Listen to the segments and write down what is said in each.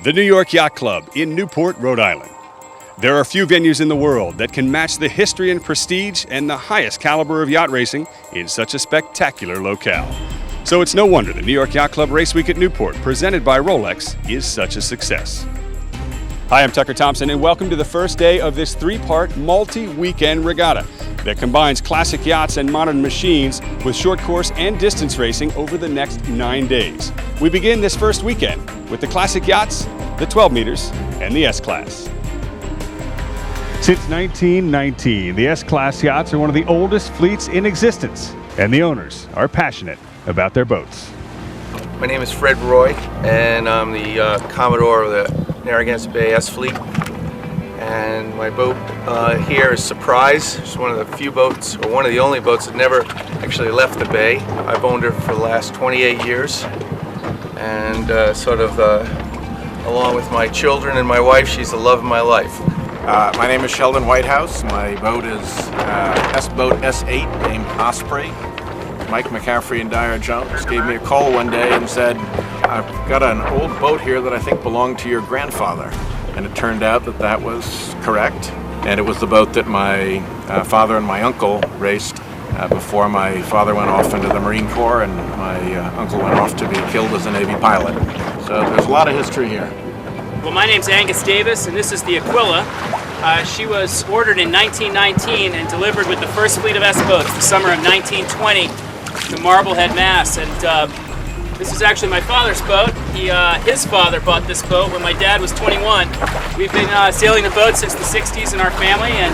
The New York Yacht Club in Newport, Rhode Island. There are few venues in the world that can match the history and prestige and the highest caliber of yacht racing in such a spectacular locale. So it's no wonder the New York Yacht Club Race Week at Newport, presented by Rolex, is such a success. Hi, I'm Tucker Thompson, and welcome to the first day of this three-part multi-weekend regatta that combines classic yachts and modern machines with short course and distance racing over the next 9 days. We begin this first weekend with the classic yachts, the 12 meters, and the S-Class. Since 1919, the S-Class yachts are one of the oldest fleets in existence, and the owners are passionate about their boats. My name is Fred Roy, and I'm the Commodore of the Narragansett Bay S Fleet. And my boat here is Surprise. It's one of the few boats, or one of the only boats that never actually left the bay. I've owned her for the last 28 years. And along with my children and my wife, she's the love of my life. My name is Sheldon Whitehouse. My boat is S-Boat S8 named Osprey. Mike McCaffrey and Dyer Jones gave me a call one day and said, I've got an old boat here that I think belonged to your grandfather. And it turned out that that was correct. And it was the boat that my father and my uncle raced before my father went off into the Marine Corps and my uncle went off to be killed as a Navy pilot. So there's a lot of history here. Well, my name's Angus Davis, and this is the Aquila. She was ordered in 1919 and delivered with the first fleet of S-boats the summer of 1920 to Marblehead, Mass. And this is actually my father's boat. His father bought this boat when my dad was 21. We've been sailing the boat since the 60s in our family, and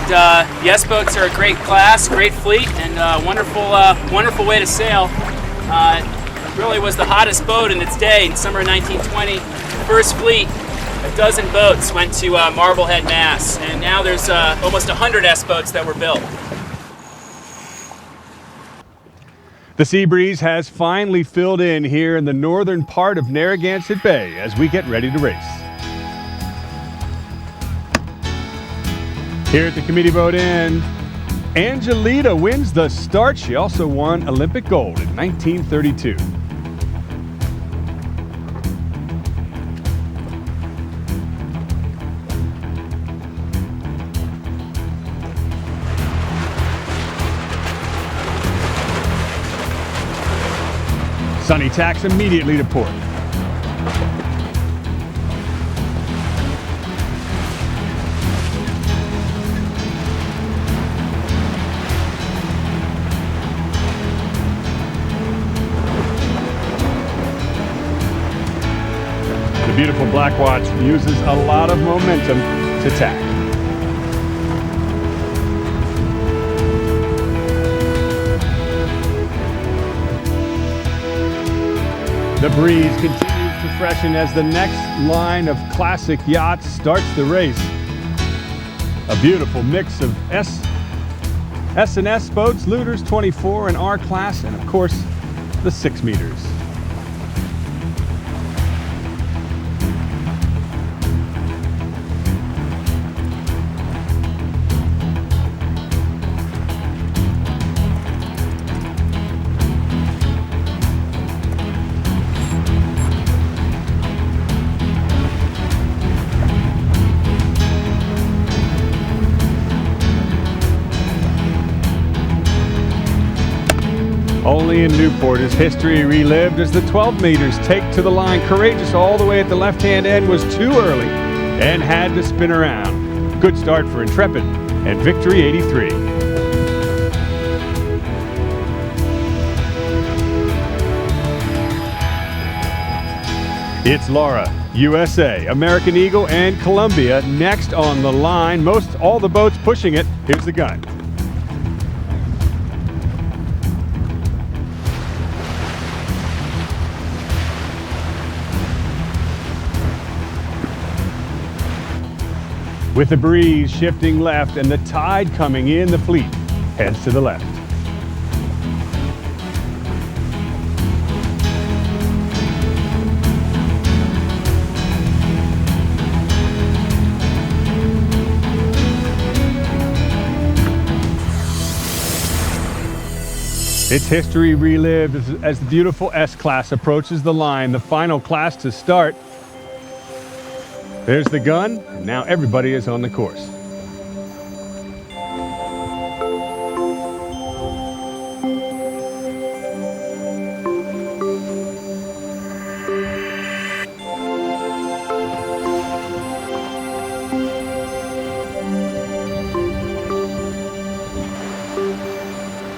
the S-boats are a great class, great fleet, and wonderful way to sail. It really was the hottest boat in its day in summer of 1920. First fleet, a dozen boats went to Marblehead, Mass, and now there's almost 100 S-boats that were built. The sea breeze has finally filled in here in the northern part of Narragansett Bay as we get ready to race. Here at the Committee Boat Inn, Angelita wins the start. She also won Olympic gold in 1932. Sunny tacks immediately to port. The beautiful Black Watch uses a lot of momentum to tack. The breeze continues to freshen as the next line of classic yachts starts the race. A beautiful mix of S&S boats, Looters 24 and R-Class, and of course, the 6 meters. Only in Newport is history relived as the 12 meters take to the line. Courageous all the way at the left-hand end was too early and had to spin around. Good start for Intrepid and Victory 83. It's Laura, USA, American Eagle, and Columbia next on the line. All the boats pushing it. Here's the gun. With the breeze shifting left and the tide coming in, the fleet heads to the left. It's history relived as the beautiful S-Class approaches the line, the final class to start. There's the gun, and now everybody is on the course.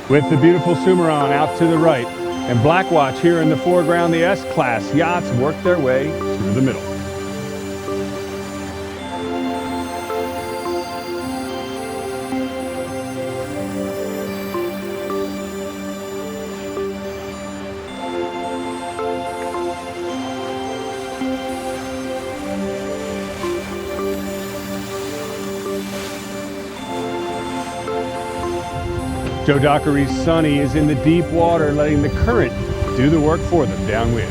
With the beautiful Sumaron out to the right, and Blackwatch here in the foreground, the S-Class yachts work their way through the middle. Joe Dockery's Sunny is in the deep water, letting the current do the work for them downwind.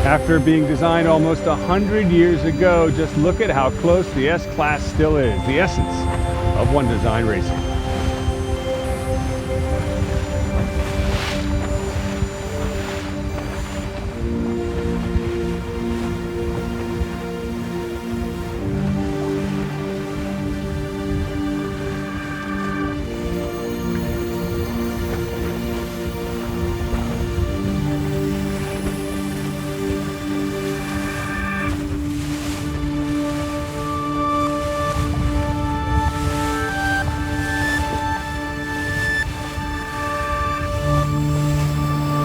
After being designed almost 100 years ago, just look at how close the S-Class still is, the essence of one design racing.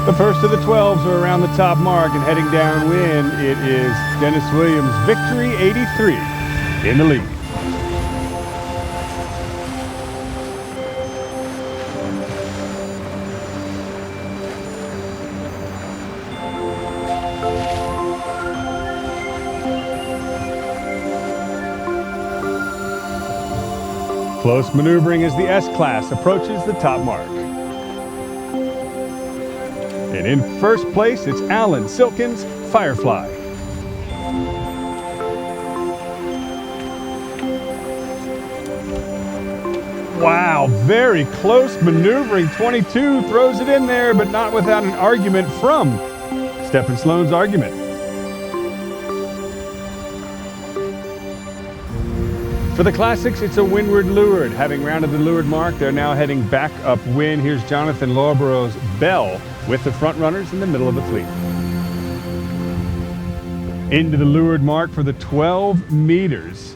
The first of the 12s are around the top mark, and heading downwind, it is Dennis Williams' Victory 83 in the lead. Close maneuvering as the S-Class approaches the top mark. And in first place, it's Alan Silkin's Firefly. Wow, very close maneuvering. 22 throws it in there, but not without an argument from Stephen Sloan's argument. For the Classics, it's a windward leeward. Having rounded the leeward mark, they're now heading back upwind. Here's Jonathan Lawborough's Bell with the front runners in the middle of the fleet. Into the leeward mark for the 12 meters.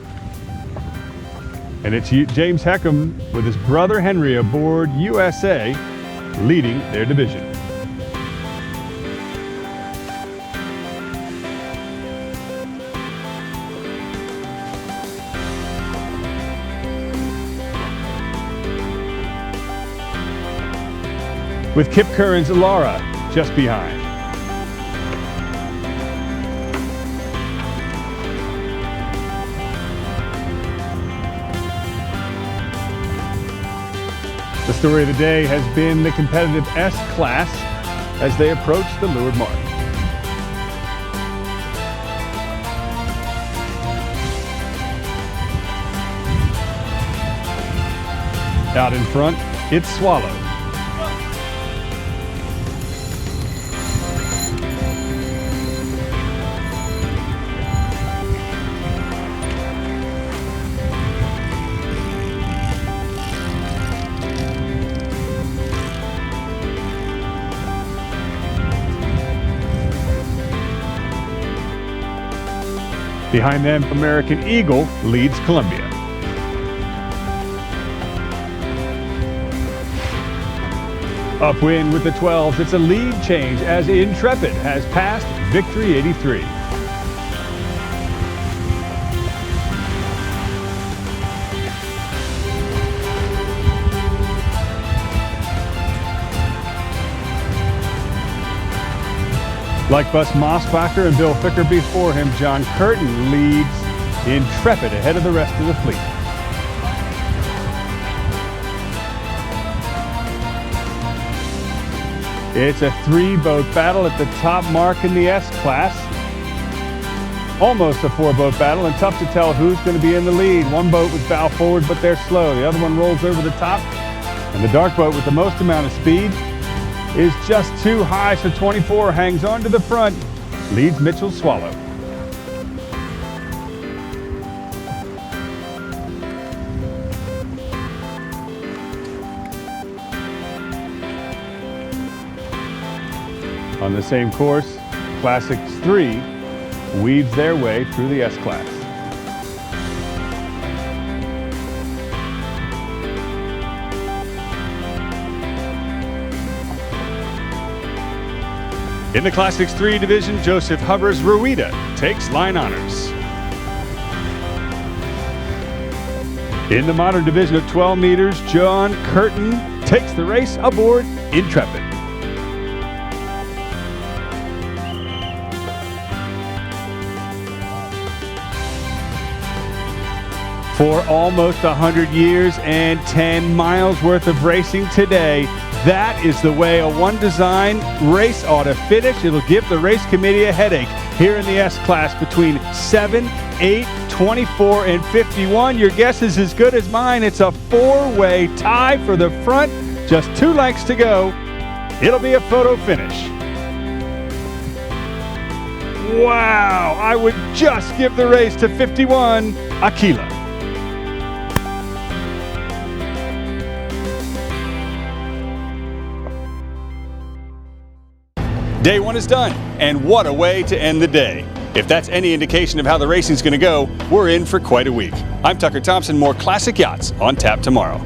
And it's James Heckham with his brother Henry aboard USA leading their division. With Kip Curran's Laura just behind. The story of the day has been the competitive S-Class as they approach the leeward mark. Out in front, it's Swallow. Behind them, American Eagle leads Columbia. Upwind with the 12s, it's a lead change as Intrepid has passed Victory 83. Like Bus Mosbacher and Bill Ficker before him, John Curtin leads Intrepid ahead of the rest of the fleet. It's a three-boat battle at the top mark in the S-Class. Almost a four-boat battle, and tough to tell who's going to be in the lead. One boat was bow forward, but they're slow. The other one rolls over the top, and the dark boat with the most amount of speed is just too high, so 24 hangs on to the front, leads Mitchell's Swallow. On the same course, Classics 3 weaves their way through the S-Class. In the Classics 3 division, Joseph Hubbard's Ruida takes line honors. In the modern division of 12 meters, John Curtin takes the race aboard Intrepid. For almost 100 years and 10 miles worth of racing today, that is the way a one design race ought to finish. It'll give the race committee a headache here in the S-Class between 7, 8, 24, and 51. Your guess is as good as mine. It's a four-way tie for the front. Just 2 lengths to go. It'll be a photo finish. Wow, I would just give the race to 51, Aquila. Day 1 is done, and what a way to end the day. If that's any indication of how the racing's going to go, we're in for quite a week. I'm Tucker Thompson. More classic yachts on tap tomorrow.